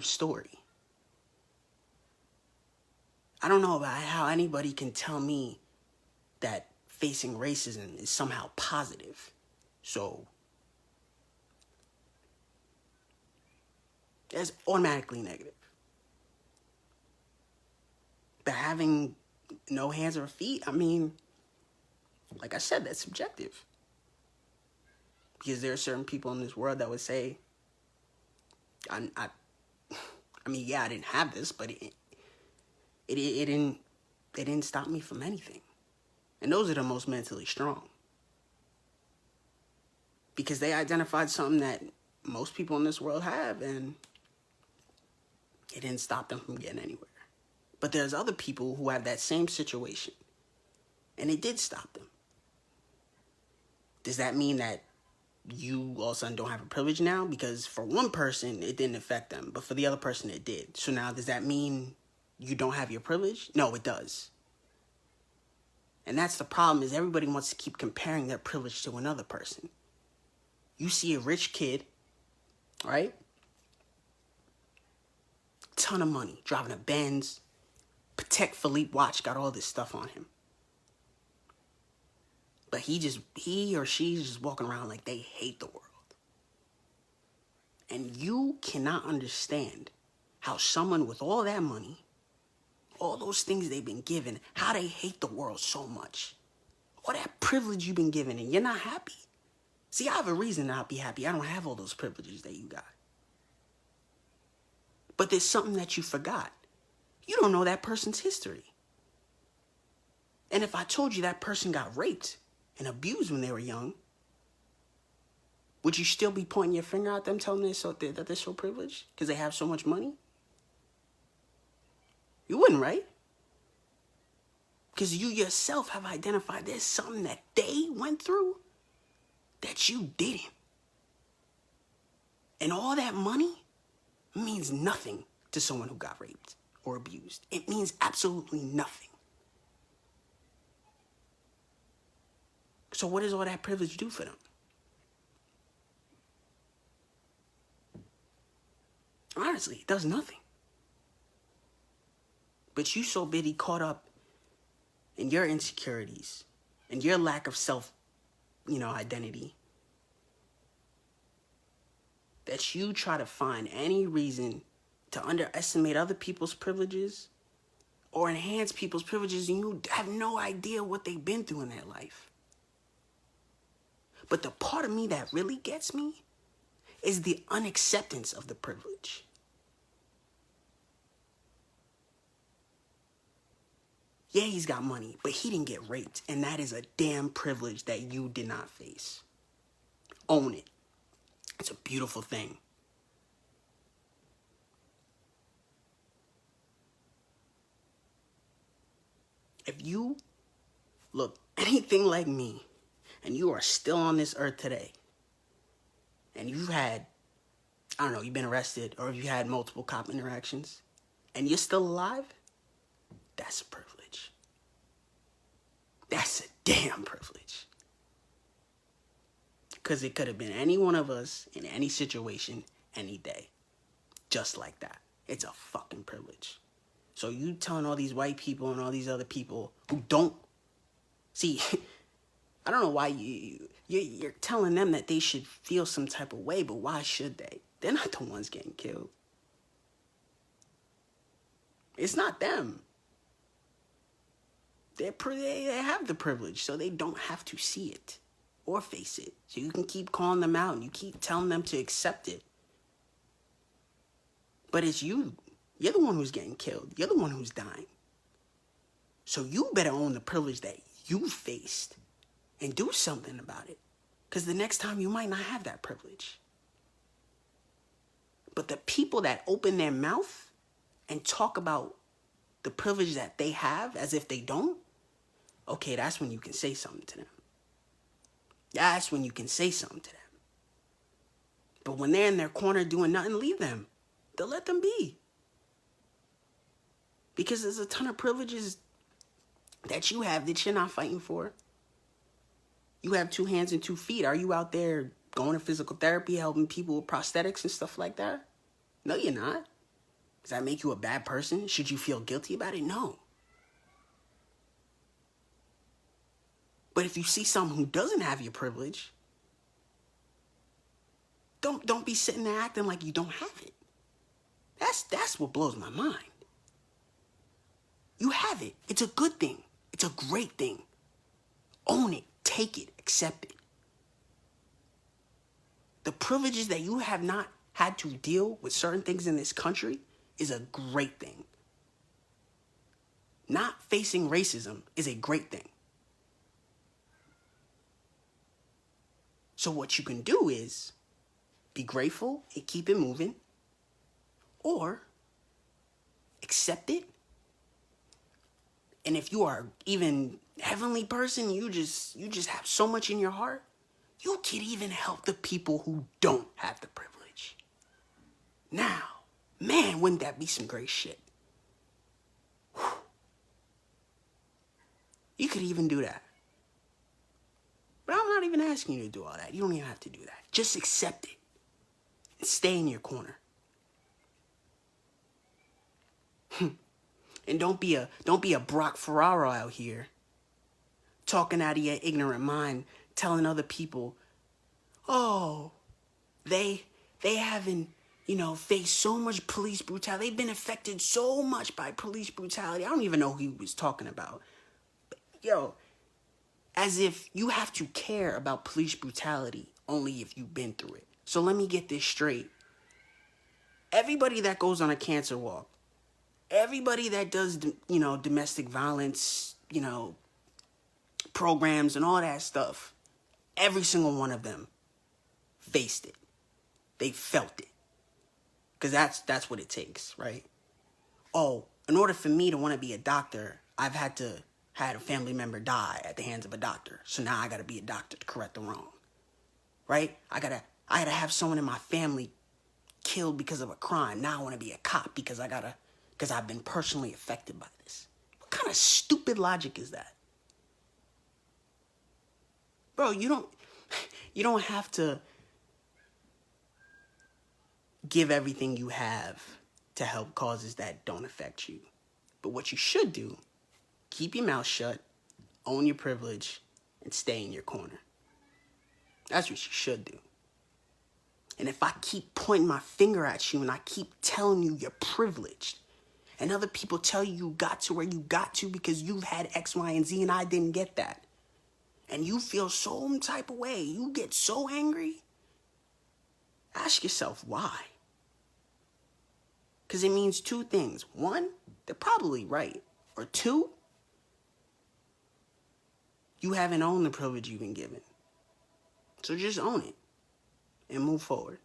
of story. I don't know about how anybody can tell me that facing racism is somehow positive. So, that's automatically negative. But having no hands or feet, I mean, like I said, that's subjective. Because there are certain people in this world that would say, I mean, yeah, I didn't have this, but it didn't stop me from anything. And those are the most mentally strong. Because they identified something that most people in this world have, and it didn't stop them from getting anywhere. But there's other people who have that same situation, and it did stop them. Does that mean that you all of a sudden don't have a privilege now? Because for one person, it didn't affect them, but for the other person, it did. So now, does that mean you don't have your privilege? No, it does. And that's the problem, is everybody wants to keep comparing their privilege to another person. You see a rich kid, right? Ton of money, driving a Benz, Patek Philippe watch, got all this stuff on him. But he or she's just walking around like they hate the world. And you cannot understand how someone with all that money, all those things they've been given, how they hate the world so much. All that privilege you've been given, and you're not happy. See, I have a reason to not be happy. I don't have all those privileges that you got. But there's something that you forgot. You don't know that person's history. And if I told you that person got raped and abused when they were young, would you still be pointing your finger at them, telling them that they're so privileged because they have so much money? You wouldn't, right? Because you yourself have identified there's something that they went through that you didn't. And all that money means nothing to someone who got raped or abused. It means absolutely nothing. So what does all that privilege do for them? Honestly, it does nothing. But you so busy caught up in your insecurities and your lack of self, identity, that you try to find any reason to underestimate other people's privileges or enhance people's privileges, and you have no idea what they've been through in their life. But the part of me that really gets me is the unacceptance of the privilege. Yeah, he's got money, but he didn't get raped, and that is a damn privilege that you did not face. Own it. It's a beautiful thing. If you look anything like me, and you are still on this earth today, and you've had, you've been arrested, or you had multiple cop interactions, and you're still alive, that's a privilege. That's a damn privilege. Because it could have been any one of us in any situation, any day. Just like that. It's a fucking privilege. So you telling all these white people and all these other people who don't... See, I don't know why you're telling them that they should feel some type of way, but why should they? They're not the ones getting killed. It's not them. They have the privilege, so they don't have to see it or face it. So you can keep calling them out and you keep telling them to accept it. But it's you. You're the one who's getting killed. You're the one who's dying. So you better own the privilege that you faced and do something about it. Because the next time you might not have that privilege. But the people that open their mouth and talk about the privilege that they have as if they don't, okay, that's when you can say something to them. That's when you can say something to them. But when they're in their corner doing nothing, leave them. They'll let them be. Because there's a ton of privileges that you have that you're not fighting for. You have 2 hands and 2 feet. Are you out there going to physical therapy, helping people with prosthetics and stuff like that? No, you're not. Does that make you a bad person? Should you feel guilty about it? No. But if you see someone who doesn't have your privilege, don't be sitting there acting like you don't have it. That's what blows my mind. You have it. It's a good thing. It's a great thing. Own it. Take it. Accept it. The privileges that you have not had to deal with certain things in this country is a great thing. Not facing racism is a great thing. So what you can do is be grateful and keep it moving, or accept it. And if you are even heavenly person, you just have so much in your heart, you can even help the people who don't have the privilege. Now, man, wouldn't that be some great shit? Whew. You could even do that. But I'm not even asking you to do all that. You don't even have to do that. Just accept it and stay in your corner. And don't be a Brock Ferraro out here talking out of your ignorant mind, telling other people, oh, they haven't, faced so much police brutality. They've been affected so much by police brutality. I don't even know who he was talking about. But, as if you have to care about police brutality only if you've been through it. So let me get this straight. Everybody that goes on a cancer walk, everybody that does, domestic violence, programs and all that stuff, every single one of them faced it. They felt it. Because that's what it takes, right? Oh, in order for me to want to be a doctor, I've had a family member die at the hands of a doctor. So now I got to be a doctor to correct the wrong. Right? I gotta have someone in my family killed because of a crime. Now I want to be a cop because I've been personally affected by this. What kind of stupid logic is that? Bro, you don't have to give everything you have to help causes that don't affect you. But what you should do, keep your mouth shut, own your privilege, and stay in your corner. That's what you should do. And if I keep pointing my finger at you and I keep telling you you're privileged, and other people tell you got to where you got to because you've had X, Y, and Z and I didn't get that, and you feel some type of way, you get so angry, ask yourself why. Because it means two things. One, they're probably right. Or two, you haven't owned the privilege you've been given. So just own it and move forward.